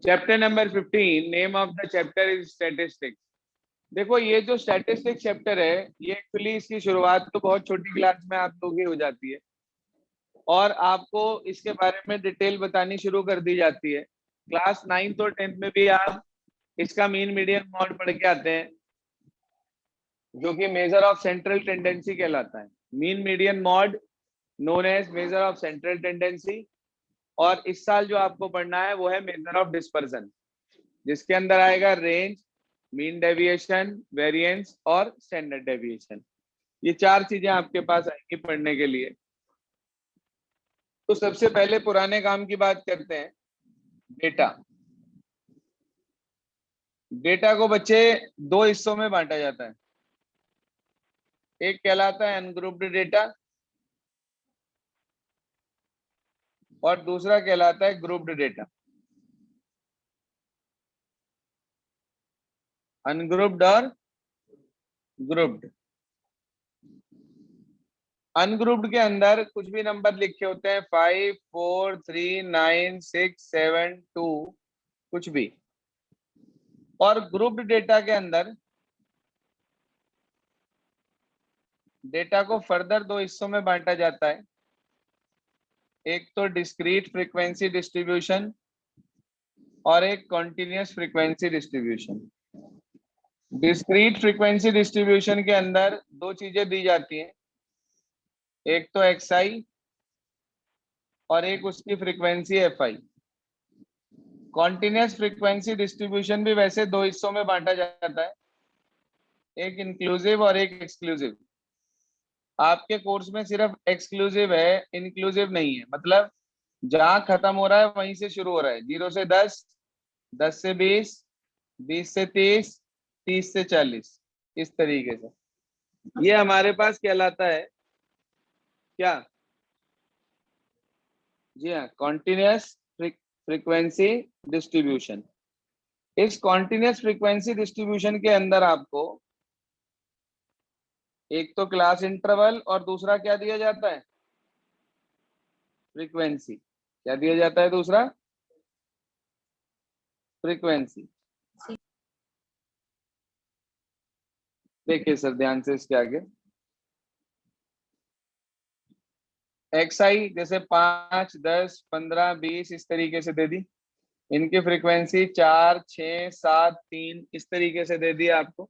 Chapter number 15, name of the chapter is statistics. देखो ये जो स्टैटिस्टिक्स चैप्टर है, ये एक्चुअली इसकी शुरुआत तो बहुत छोटी क्लास में आप लोगों की हो जाती है और आपको इसके बारे में डिटेल बतानी शुरू कर दी जाती है। क्लास 9th और 10th में भी आप इसका मीन मीडियन मॉड पढ़ के आते हैं, जो कि मेजर ऑफ सेंट्रल टेंडेंसी कहलाता है। Mean median mode known as measure of central tendency. और इस साल जो आपको पढ़ना है वो है मेजर ऑफ डिस्पर्सन, जिसके अंदर आएगा रेंज, मीन डेविएशन, वेरिएंस और स्टैंडर्ड डेविएशन। ये चार चीजें आपके पास आएंगी पढ़ने के लिए। तो सबसे पहले पुराने काम की बात करते हैं, डेटा। डेटा को बच्चे दो हिस्सों में बांटा जाता है। एक कहलाता है अनग्रुप्ड डेटा और दूसरा कहलाता है ग्रुप्ड डेटा। अनग्रुप्ड और ग्रुप्ड। अनग्रुप्ड के अंदर कुछ भी नंबर लिखे होते हैं, 5, 4, 3, 9, 6, 7, 2, कुछ भी। और ग्रुप्ड डेटा के अंदर डेटा को फर्दर दो हिस्सों में बांटा जाता है। एक तो डिस्क्रीट फ्रीक्वेंसी डिस्ट्रीब्यूशन और एक continuous frequency distribution. Discrete frequency distribution के अंदर दो चीजें दी जाती हैं, एक तो एक्सआई और एक उसकी frequency FI. Continuous frequency distribution भी वैसे दो हिस्सों में बांटा जाता है, एक इंक्लूसिव और एक एक्सक्लूसिव। आपके कोर्स में सिर्फ एक्सक्लूसिव है, इंक्लूसिव नहीं है। मतलब जहां खत्म हो रहा है वहीं से शुरू हो रहा है। 0 से 10, 10 से 20, 20 से 30, 30 से 40, इस तरीके से ये हमारे पास कहलाता है क्या? जी हाँ, कॉन्टिन्यूअस फ्रीक्वेंसी डिस्ट्रीब्यूशन। इस कॉन्टिन्यूअस फ्रीक्वेंसी डिस्ट्रीब्यूशन के अंदर आपको एक तो क्लास इंटरवल और दूसरा क्या दिया जाता है? फ्रीक्वेंसी। क्या दिया जाता है दूसरा? फ्रीक्वेंसी। देखिए सर ध्यान से इसके आगे, एक्सआई जैसे 5, 10, 15, 20 इस तरीके से दे दी। इनकी फ्रीक्वेंसी 4, 6, 7, 3 इस तरीके से दे दी आपको।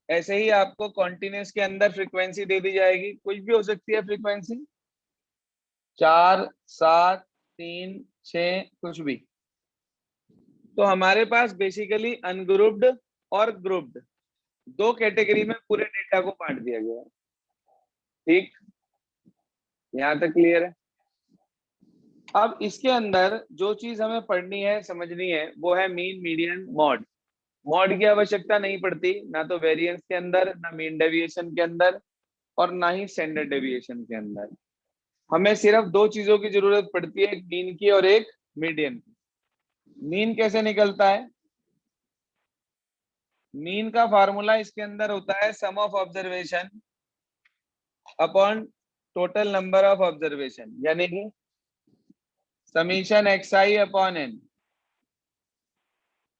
ऐसे ही आपको कॉन्टिन्यूस के अंदर फ्रीक्वेंसी दे दी जाएगी, कुछ भी हो सकती है फ्रीक्वेंसी, 4, 7, 3, 6 कुछ भी। तो हमारे पास बेसिकली अनग्रुप्ड और ग्रुप्ड दो कैटेगरी में पूरे डेटा को बांट दिया गया है। ठीक, यहाँ तक क्लियर है? अब इसके अंदर जो चीज हमें पढ़नी है, समझनी है, वो है मीन मीडियन मॉड। मॉड की आवश्यकता नहीं पड़ती ना तो वेरिएंस के अंदर, ना मीन डेविएशन के अंदर और ना ही स्टैंडर्ड डेविएशन के अंदर। हमें सिर्फ दो चीजों की जरूरत पड़ती है, एक मीन की और एक मीडियन की। मीन कैसे निकलता है? मीन का फार्मूला इसके अंदर होता है sum of observation upon total number of observation, यानी कि समीशन xi अपॉन n।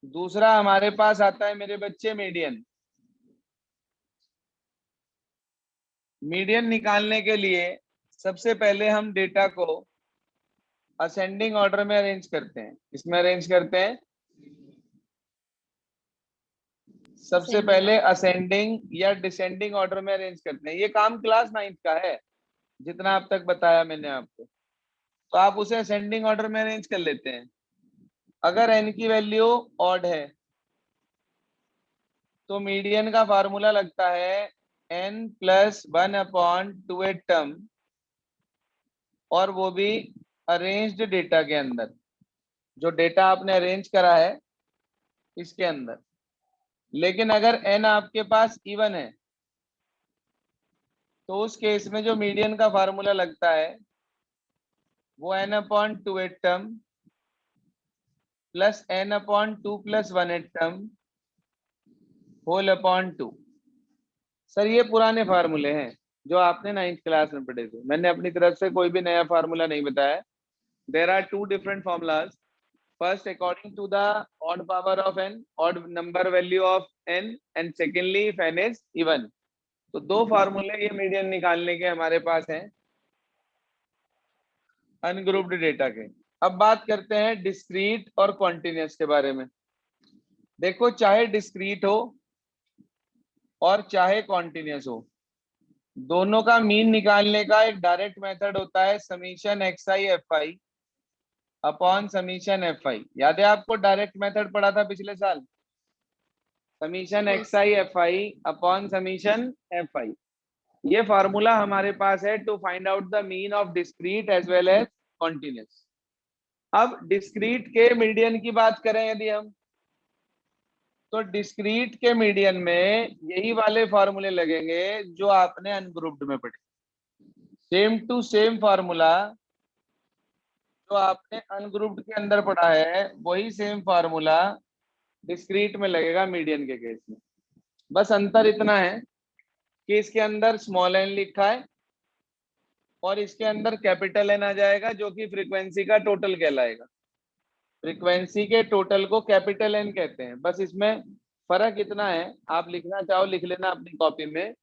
दूसरा हमारे पास आता है मेरे बच्चे मीडियन। मीडियन निकालने के लिए सबसे पहले हम डेटा को असेंडिंग ऑर्डर में अरेंज करते हैं। इसमें अरेंज करते हैं सबसे पहले असेंडिंग या डिसेंडिंग ऑर्डर में अरेंज करते हैं। ये काम क्लास 9th का है, जितना अब तक बताया मैंने आपको। तो आप उसे असेंडिंग ऑर्डर में अरेंज कर लेते हैं। अगर n की वैल्यू ऑड है तो मीडियन का फार्मूला लगता है n प्लस 1 अपॉन 2 टर्म, और वो भी अरेंज्ड डेटा के अंदर। जो डेटा आपने अरेंज करा है इसके अंदर। लेकिन अगर n आपके पास इवन है तो उस केस में जो मीडियन का फार्मूला लगता है वो n अपॉन 2 टर्म प्लस n अपॉन 2 plus 1 term whole upon 2। Sir ये पुराने फार्मूले हैं जो आपने 9th क्लास में पढ़े थे। मैंने अपनी तरफ से कोई भी नया फार्मूला नहीं बताया। There are two different formulas. first according to the odd power of n, odd number value of n, and secondly if n is even। तो दो फार्मूले ये मीडियन निकालने के हमारे पास हैं अनग्रुप्ड डेटा के। अब बात करते हैं डिस्क्रीट और कॉन्टिन्यूस के बारे में। देखो चाहे डिस्क्रीट हो और चाहे कॉन्टिन्यूस हो, दोनों का मीन निकालने का एक डायरेक्ट मेथड होता है summation x i f i upon summation f i. याद है आपको, डायरेक्ट मेथड पढ़ा था पिछले साल, summation x i f i upon summation f i. ये फार्मूला हमारे पास है to find out the mean of discrete as well as continuous. अब डिस्क्रीट के मीडियन की बात करें यदि हम, तो डिस्क्रीट के मीडियन में यही वाले फॉर्मूले लगेंगे जो आपने अनग्रुप्ड में पढ़े। सेम टू सेम फार्मूला जो आपने अनग्रुप्ड के अंदर पढ़ा है वही सेम फार्मूला डिस्क्रीट में लगेगा मीडियन के केस में। बस अंतर इतना है कि इसके अंदर स्मॉल एन लिखा है और इसके अंदर कैपिटल एन आ जाएगा, जो कि फ्रीक्वेंसी का टोटल कहलाएगा। फ्रीक्वेंसी के टोटल को कैपिटल एन कहते हैं। बस इसमें फर्क इतना है, आप लिखना चाहो लिख लेना अपनी कॉपी में,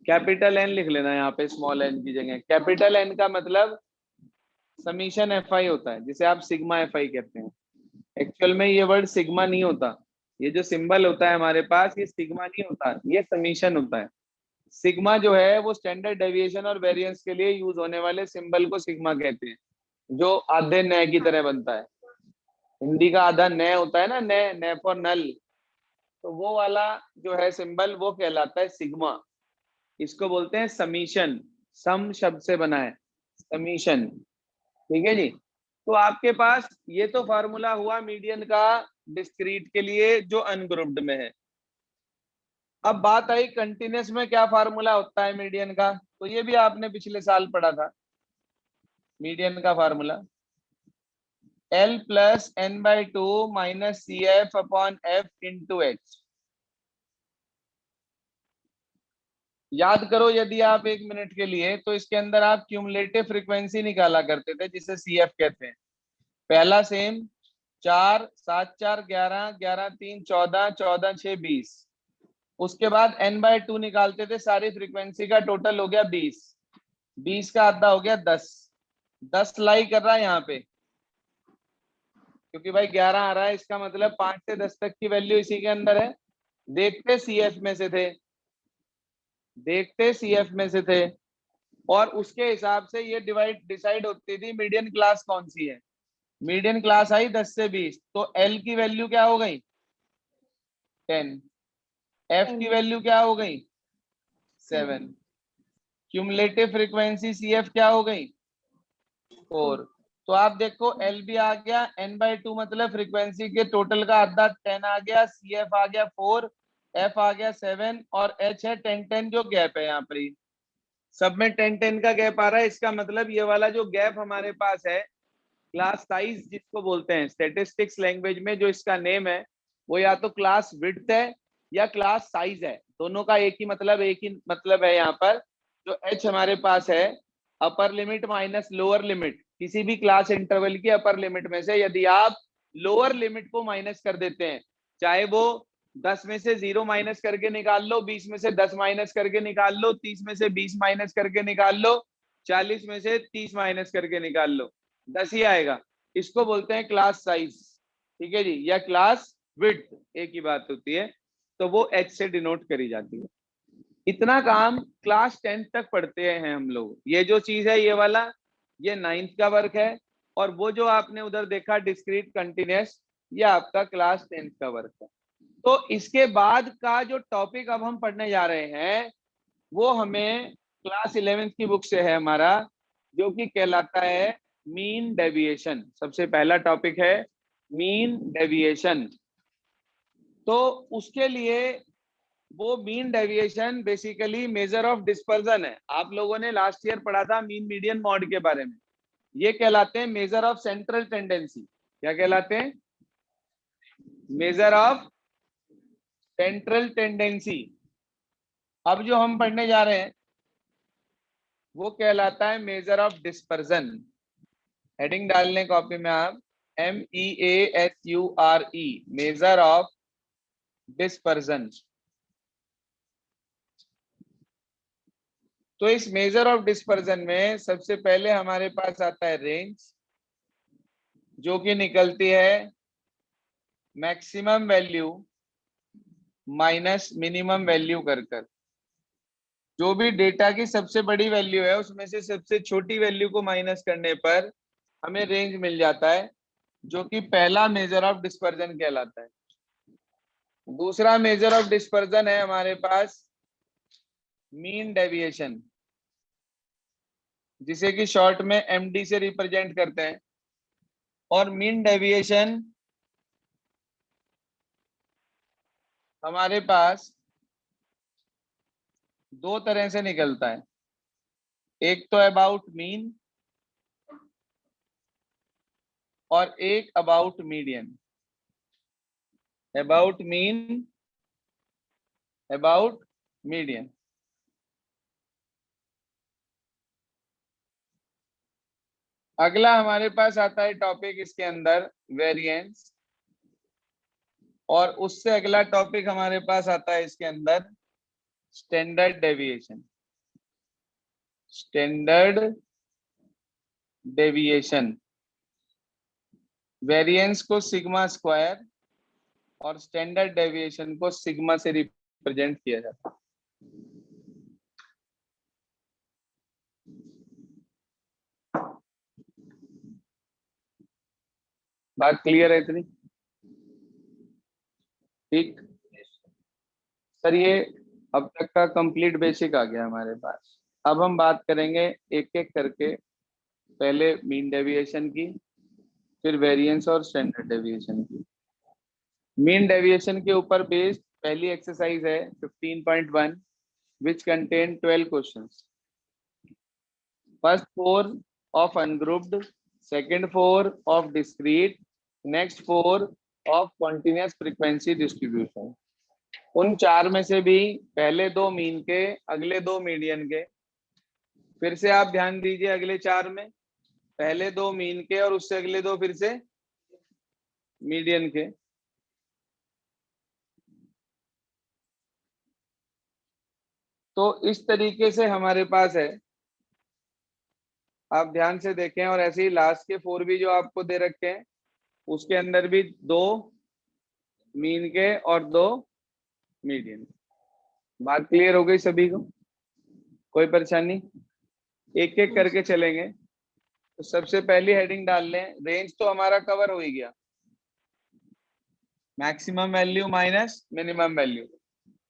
कैपिटल एन लिख लेना यहाँ पे स्मॉल एन की जगह। कैपिटल एन का मतलब समीशन एफ आई होता है, जिसे आप सिग्मा एफ आई कहते हैं। एक्चुअल में ये वर्ड सिग्मा नहीं होता, ये जो सिंबल होता है हमारे पास ये सिग्मा नहीं होता, ये समीशन होता है। सिग्मा जो है वो स्टैंडर्ड डेविएशन और वेरिएंस के लिए यूज होने वाले सिंबल को सिग्मा कहते हैं, जो आधे नए की तरह बनता है। हिंदी का आधा नए होता है ना, नए, नए फॉर नल, तो वो वाला जो है सिंबल वो कहलाता है सिग्मा। इसको बोलते हैं समीशन, सम शब्द से बना है समीशन। ठीक है जी। तो आपके पास ये तो फार्मूला हुआ मीडियन का डिस्क्रीट के लिए जो अनग्रुप्ड में है। अब बात आई कंटिन्यूस में क्या फार्मूला होता है मीडियन का, तो ये भी आपने पिछले साल पढ़ा था। मीडियन का formula L plus n by two minus c f upon f into h. याद करो यदि आप एक मिनट के लिए, तो इसके अंदर आप क्यूमुलेटिव फ्रीक्वेंसी निकाला करते थे जिसे सी एफ कहते हैं। पहला सेम 4 7 4 11 11 3 14 14 6 20। उसके बाद n बाय 2 निकालते थे, सारी फ्रीक्वेंसी का टोटल हो गया 20, 20 का आधा हो गया 10। 10 लाई कर रहा है यहाँ पे, क्योंकि भाई 11 आ रहा है, इसका मतलब 5 से 10 तक की वैल्यू इसी के अंदर है। देखते सीएफ में से थे, देखते सीएफ में से थे, और उसके हिसाब से ये डिसाइड होती थी मीडियन क्लास कौन सी है। मीडियन क्लास आई 10 से 20, तो एल की वैल्यू क्या हो गई 10, एफ की वैल्यू क्या हो गई 7, क्यूमुलेटिव फ्रीक्वेंसी सी एफ क्या हो गई 4। तो आप देखो एल भी आ गया, एन बाई टू मतलब फ्रीक्वेंसी के टोटल का आधा 10 आ गया, सी एफ आ गया 4, एफ आ गया 7, और एच है 10 10 जो गैप है यहाँ पर ही सब में 10 10 का गैप आ रहा है। इसका मतलब ये वाला जो गैप हमारे पास है, क्लास साइज जिसको बोलते हैं स्टैटिस्टिक्स लैंग्वेज में, जो इसका नेम है वो या तो क्लास विड्थ है या क्लास साइज है। दोनों का एक ही मतलब है यहाँ पर। जो एच हमारे पास है, upper limit minus lower limit, किसी भी क्लास इंटरवल की अपर लिमिट में से यदि आप लोअर लिमिट को माइनस कर देते हैं, चाहे वो 10 में से 0 माइनस करके निकाल लो, 20 में से 10 माइनस करके निकाल लो, 30 में से 20 माइनस करके निकाल लो, 40 में से 30 माइनस करके निकाल लो, 10 ही आएगा। इसको बोलते हैं क्लास साइज, ठीक है जी, या क्लास विड्थ, एक ही बात होती है। तो वो एच से डिनोट करी जाती है। इतना काम क्लास 10th तक पढ़ते हैं हम लोग। ये जो चीज है ये वाला, ये 9th का वर्क है, और वो जो आपने उधर देखा डिस्क्रीट कंटिन्यूस, ये आपका क्लास 10th का वर्क है। तो इसके बाद का जो टॉपिक अब हम पढ़ने जा रहे हैं वो हमें क्लास 11th की बुक से है हमारा, जो कि कहलाता है मीन डेविएशन। सबसे पहला टॉपिक है मीन डेविएशन। तो उसके लिए वो mean deviation basically measure of dispersion है। आप लोगों ने लास्ट ईयर पढ़ा था मीन मीडियन मॉड के बारे में। ये कहलाते हैं मेजर ऑफ सेंट्रल टेंडेंसी। क्या कहलाते हैं? Major of central tendency. अब जो हम पढ़ने जा रहे हैं वो कहलाता है मेजर ऑफ डिस्पर्जन। हेडिंग डाल लें कॉपी में आप, MEASURE, मेजर ऑफ डिस्पर्जन। तो इस मेजर ऑफ डिस्पर्जन में सबसे पहले हमारे पास आता है रेंज, जो कि निकलती है maximum value minus minimum value कर कर। जो भी डेटा की सबसे बड़ी वैल्यू है उसमें से सबसे छोटी वैल्यू को माइनस करने पर हमें रेंज मिल जाता है, जो कि पहला मेजर ऑफ डिस्पर्जन कहलाता है। दूसरा मेजर ऑफ डिस्पर्जन है हमारे पास मीन डेविएशन, जिसे कि शॉर्ट में एमडी से रिप्रेजेंट करते हैं। और मीन डेविएशन हमारे पास दो तरह से निकलता है, एक तो अबाउट मीन और एक about median. About mean, about median. अगला हमारे पास आता है टॉपिक इसके अंदर वेरिएंस, और उससे अगला टॉपिक हमारे पास आता है इसके अंदर standard deviation. Standard deviation, variance को सिग्मा स्क्वायर और स्टैंडर्ड डेविएशन को सिग्मा से रिप्रेजेंट किया जाता है। बात क्लियर है इतनी? ठीक सर, ये अब तक का कंप्लीट बेसिक आ गया हमारे पास। अब हम बात करेंगे एक एक करके, पहले मीन डेविएशन की, फिर वेरिएंस और स्टैंडर्ड डेविएशन की। मीन डेविएशन के ऊपर बेस्ड पहली एक्सरसाइज है 15.1, which contain 12 questions. First 4 of ungrouped, second 4 of discrete, next 4 of continuous frequency distribution. उन चार में से भी पहले दो मीन के, अगले दो मीडियन के। फिर से आप ध्यान दीजिए, अगले चार में पहले दो मीन के और उससे अगले दो फिर से मीडियन के। तो इस तरीके से हमारे पास है, आप ध्यान से देखें। और ऐसे ही लास्ट के 4 भी जो आपको दे रखे हैं, उसके अंदर भी दो मीन के और दो मीडियन। बात क्लियर हो गई सभी को? कोई परेशानी? एक एक करके चलेंगे। तो सबसे पहली हेडिंग डाल लें, रेंज तो हमारा कवर हो ही गया, maximum value minus minimum value.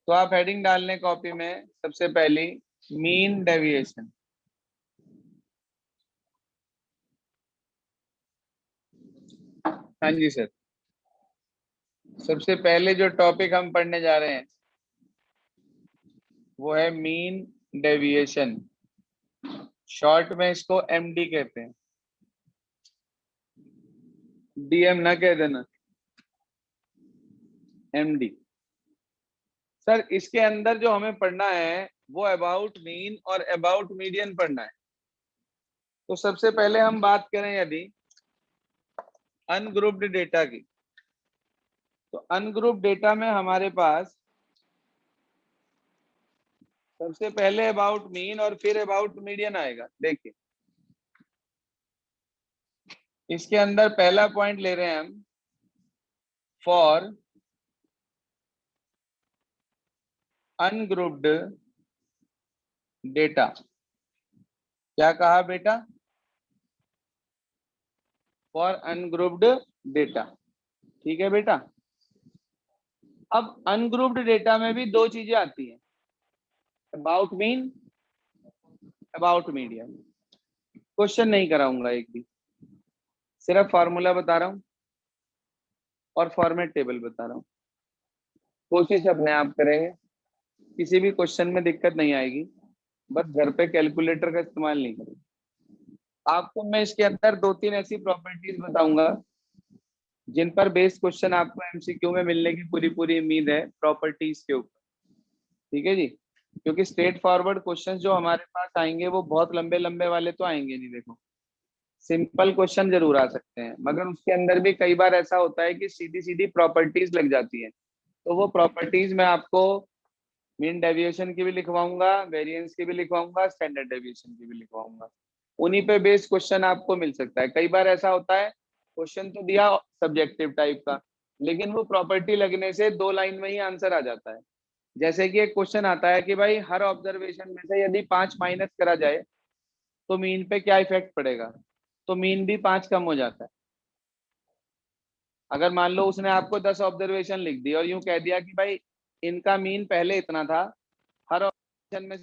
तो आप हेडिंग डाल लें कॉपी में, सबसे पहली मीन डेविएशन। हाँ जी सर, सबसे पहले जो टॉपिक हम पढ़ने जा रहे हैं वो है मीन डेविएशन। शॉर्ट में इसको एमडी कहते हैं, डीएम ना कह देना, एमडी। सर इसके अंदर जो हमें पढ़ना है वो अबाउट मीन और अबाउट मीडियन पढ़ना है। तो सबसे पहले हम बात करें यदि अनग्रुप्ड डेटा की, तो अनग्रुप्ड डेटा में हमारे पास सबसे पहले अबाउट मीन और फिर अबाउट मीडियन आएगा। देखिए इसके अंदर पहला पॉइंट ले रहे हैं हम, फॉर अनग्रुप्ड डेटा। क्या कहा बेटा? For ungrouped data. ठीक है बेटा। अब अनग्रुप्ड डेटा में भी दो चीजें आती हैं, about mean, about median. Question नहीं कराऊंगा एक भी, सिर्फ फॉर्मूला बता रहा हूं और फॉर्मेट टेबल बता रहा हूं। कोशिश अपने आप करेंगे, किसी भी क्वेश्चन में दिक्कत नहीं आएगी, बस घर पे कैलकुलेटर का इस्तेमाल नहीं करेंगे। आपको मैं इसके अंदर दो तीन ऐसी प्रॉपर्टीज बताऊंगा जिन पर बेस्ड क्वेश्चन आपको एमसीक्यू में मिलने की पूरी पूरी उम्मीद है, प्रॉपर्टीज के ऊपर। ठीक है जी, क्योंकि स्ट्रेट फॉरवर्ड क्वेश्चंस जो हमारे पास आएंगे वो बहुत लंबे लंबे वाले तो आएंगे नहीं। देखो सिंपल क्वेश्चन जरूर आ सकते हैं, मगर उसके अंदर भी कई बार ऐसा होता है कि सीधी सीधी प्रॉपर्टीज लग जाती है। तो वो प्रॉपर्टीज मैं आपको मीन डेविएशन की भी लिखवाऊंगा, वेरिएंस की भी लिखवाऊंगा, स्टैंडर्ड डेविएशन की भी लिखवाऊंगा। उन्हीं पे बेस्ड क्वेश्चन आपको मिल सकता है। कई बार ऐसा होता है क्वेश्चन तो दिया सब्जेक्टिव टाइप का, लेकिन वो प्रॉपर्टी लगने से 2 लाइन में ही आंसर आ जाता है। जैसे कि एक क्वेश्चन आता है कि भाई हर ऑब्जर्वेशन में से यदि 5 माइनस करा जाए तो मीन पे क्या इफेक्ट पड़ेगा, तो मीन भी 5 कम हो जाता है। अगर मान लो उसने आपको 10 ऑब्जर्वेशन लिख दी और यूं कह दिया कि भाई इनका मीन पहले इतना था, हर ऑब्जर्वेशन में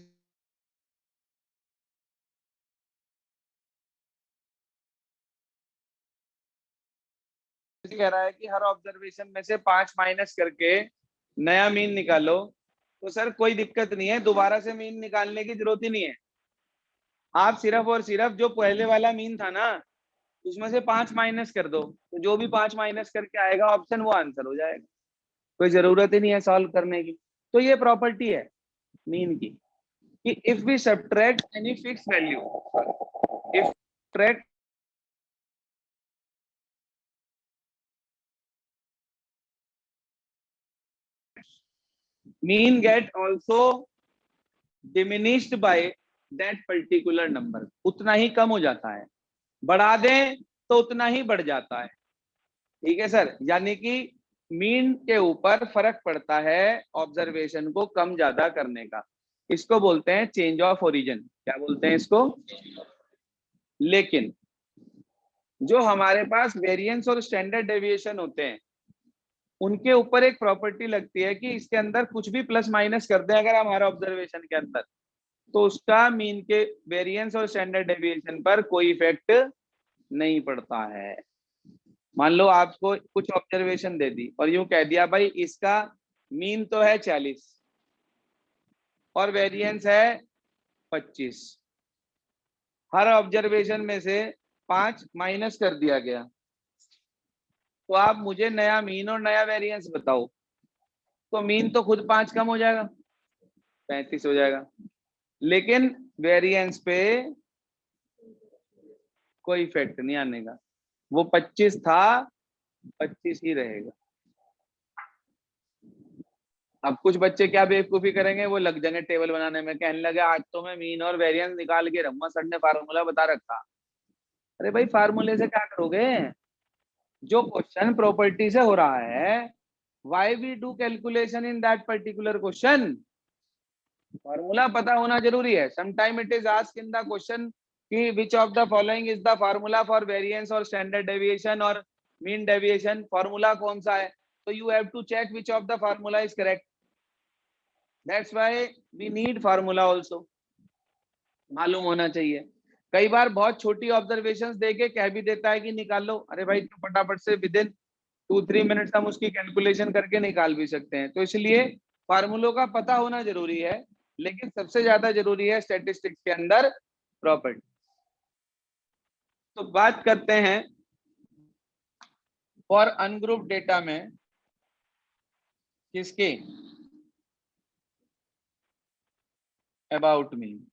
कह रहा है कि हर ऑब्जर्वेशन में से 5 माइनस करके नया मीन निकालो, तो सर कोई दिक्कत नहीं है, दोबारा से मीन निकालने की जरूरत ही नहीं है। आप सिर्फ और सिर्फ जो पहले वाला मीन था ना उसमें से 5 माइनस कर दो, तो जो भी 5 माइनस करके आएगा ऑप्शन वो आंसर हो जाएगा। कोई जरूरत ही नहीं है सॉल्व करने की। तो ये प्रॉपर्टी है मीन की कि if we subtract any fix value, if subtract mean get also diminished by that particular number, उतना ही कम हो जाता है। बढ़ा दें तो उतना ही बढ़ जाता है। ठीक है सर, यानी कि मीन के ऊपर फर्क पड़ता है ऑब्जर्वेशन को कम ज्यादा करने का। इसको बोलते हैं चेंज ऑफ ओरिजिन। क्या बोलते हैं इसको? लेकिन जो हमारे पास वेरिएंस और स्टैंडर्ड डेविएशन होते हैं उनके ऊपर एक प्रॉपर्टी लगती है कि इसके अंदर कुछ भी प्लस माइनस कर दें अगर हमारे ऑब्जर्वेशन के अंदर, तो उसका मीन के वेरिएंस और स्टैंडर्ड डेविएशन पर कोई इफेक्ट नहीं पड़ता है। मान लो आपको कुछ ऑब्जर्वेशन दे दी और यूं कह दिया भाई इसका मीन तो है 40 और वेरिएंस है 25, हर ऑब्जर्वेशन में से 5 माइनस कर दिया गया, तो आप मुझे नया मीन और नया वेरिएंस बताओ। तो मीन तो खुद 5 कम हो जाएगा, 35 हो जाएगा, लेकिन वेरिएंस पे कोई इफेक्ट नहीं आने का, वो 25 था 25 ही रहेगा। अब कुछ बच्चे क्या बेवकूफी करेंगे, वो लग जाएंगे टेबल बनाने में, कहने लगे आज तो मैं मीन और वेरिएंस निकाल के रहूंगा, सर ने फार्मूला बता रखा। अरे भाई फार्मूले से क्या करोगे? जो क्वेश्चन प्रॉपर्टी से हो रहा है, why we do calculation in that particular question, formula पता होना जरूरी है। Sometime it is asked in the question कि which of the following is the formula for variance और स्टैंडर्ड डेविएशन और मीन डेविएशन, फार्मूला कौन सा है, तो you have to check which of the formula is correct. That's why we need formula also, मालूम होना चाहिए। कई बार बहुत छोटी ऑब्जर्वेशंस देके कह भी देता है कि निकाल लो, अरे भाई तो फटाफट से विद इन 2-3 मिनट्स हम उसकी कैलकुलेशन करके निकाल भी सकते हैं। तो इसलिए फार्मूलों का पता होना जरूरी है, लेकिन सबसे ज्यादा जरूरी है स्टैटिस्टिक्स के अंदर प्रॉपर्टी। तो बात करते हैं फॉर अनग्रुप डेटा में किसकी, अबाउट मीन।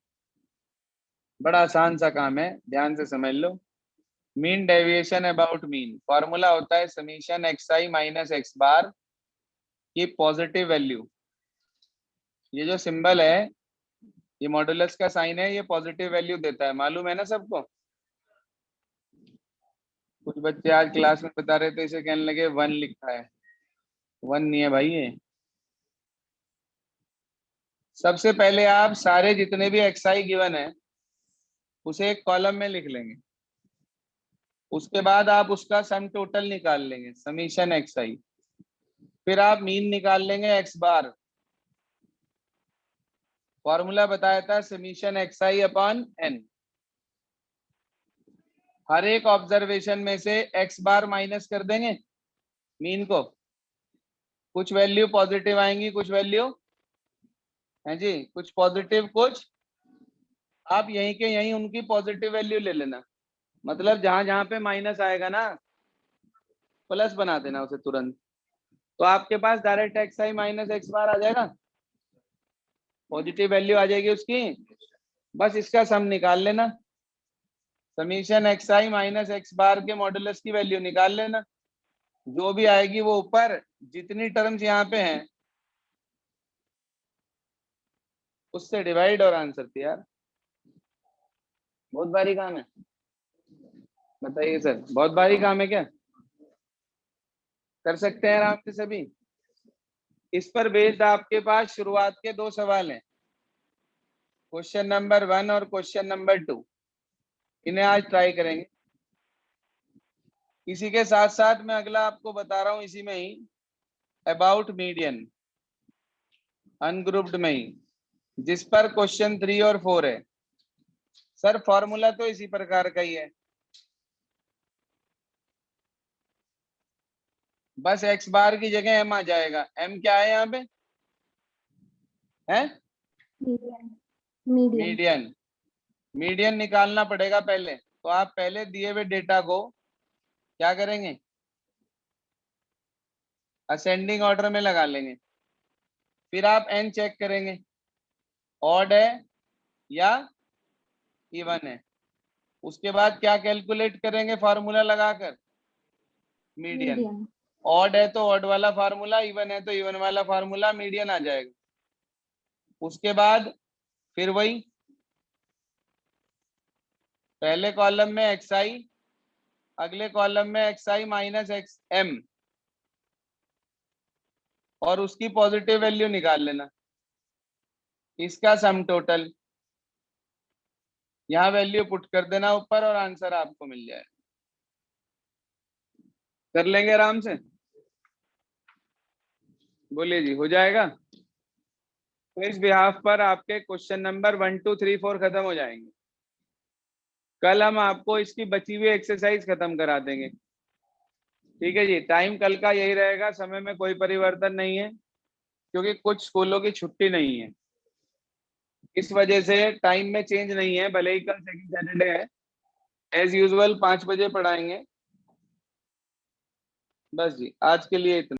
बड़ा आसान सा काम है, ध्यान से समझ लो। Mean deviation about mean formula होता है summation x i minus x bar की पॉजिटिव वैल्यू। ये जो सिंबल है, ये मॉडुलस का साइन है, ये पॉजिटिव वैल्यू देता है, मालूम है ना सबको। कुछ बच्चे आज क्लास में बता रहे थे, इसे कहने लगे 1 लिखा है, 1 नहीं है भाई ये। सबसे पहले आप सारे जितने भी एक्स आई गिवन है उसे एक कॉलम में लिख लेंगे, उसके बाद आप उसका सम टोटल निकाल लेंगे समीशन एक्स आई, फिर आप मीन निकाल लेंगे एक्स बार। फॉर्मूला बताया था समीशन एक्स आई अपॉन एन। हर एक ऑब्जर्वेशन में से एक्स बार माइनस कर देंगे मीन को, कुछ वैल्यू पॉजिटिव आएंगी, कुछ वैल्यू है जी, कुछ पॉजिटिव कुछ, आप यहीं के यहीं उनकी पॉजिटिव वैल्यू ले लेना। मतलब जहां जहां पे माइनस आएगा ना प्लस बना देना उसे तुरंत, तो आपके पास direct x i minus x बार आ जाएगा, पॉजिटिव वैल्यू आ जाएगी उसकी, बस इसका सम निकाल लेना। Summation x i minus x बार के मॉडुलस की वैल्यू निकाल लेना, जो भी आएगी वो ऊपर, जितनी टर्म्स यहाँ पे हैं उससे डिवाइड और आंसर तैयार। बहुत भारी काम है, बताइए सर, बहुत भारी काम है क्या? कर सकते हैं आराम से सभी। इस पर बेस्ड आपके पास शुरुआत के 2 सवाल हैं, क्वेश्चन नंबर 1 और क्वेश्चन नंबर 2, इन्हें आज ट्राई करेंगे। इसी के साथ साथ मैं अगला आपको बता रहा हूं इसी में ही, अबाउट मीडियन, अनग्रुप्ड में ही, जिस पर क्वेश्चन 3 और 4 है। सर फॉर्मूला तो इसी प्रकार का ही है, बस एक्स बार की जगह एम आ जाएगा। एम क्या है यहाँ पे? है मीडियन। मीडियन। मीडियन। मीडियन निकालना पड़ेगा पहले, तो आप पहले दिए हुए डेटा को क्या करेंगे, असेंडिंग ऑर्डर में लगा लेंगे। फिर आप एन चेक करेंगे, ऑड है या इवन है। उसके बाद क्या कैलकुलेट करेंगे फार्मूला लगाकर, मीडियन। मीडियन। ऑड है तो ऑड वाला फार्मूला, इवन है तो इवन वाला फार्मूला, मीडियन आ जाएगा। उसके बाद फिर वही, पहले कॉलम में एक्स आई, अगले कॉलम में x i minus x M, और उसकी पॉजिटिव वैल्यू निकाल लेना, इसका सम टोटल। यहाँ वैल्यू पुट कर देना ऊपर और आंसर आपको मिल जाएगा। कर लेंगे आराम से, बोलिए जी, हो जाएगा। तो इस बिहाफ पर आपके क्वेश्चन नंबर 1 2 3 4 खत्म हो जाएंगे। कल हम आपको इसकी बची हुई एक्सरसाइज खत्म करा देंगे, ठीक है जी। टाइम कल का यही रहेगा, समय में कोई परिवर्तन नहीं है, क्योंकि कुछ स्कूलों की छुट्टी नहीं है, इस वजह से टाइम में चेंज नहीं है। भले ही कल सेकंड सैटरडे है, एज यूजुअल 5 बजे पढ़ाएंगे। बस जी, आज के लिए इतना।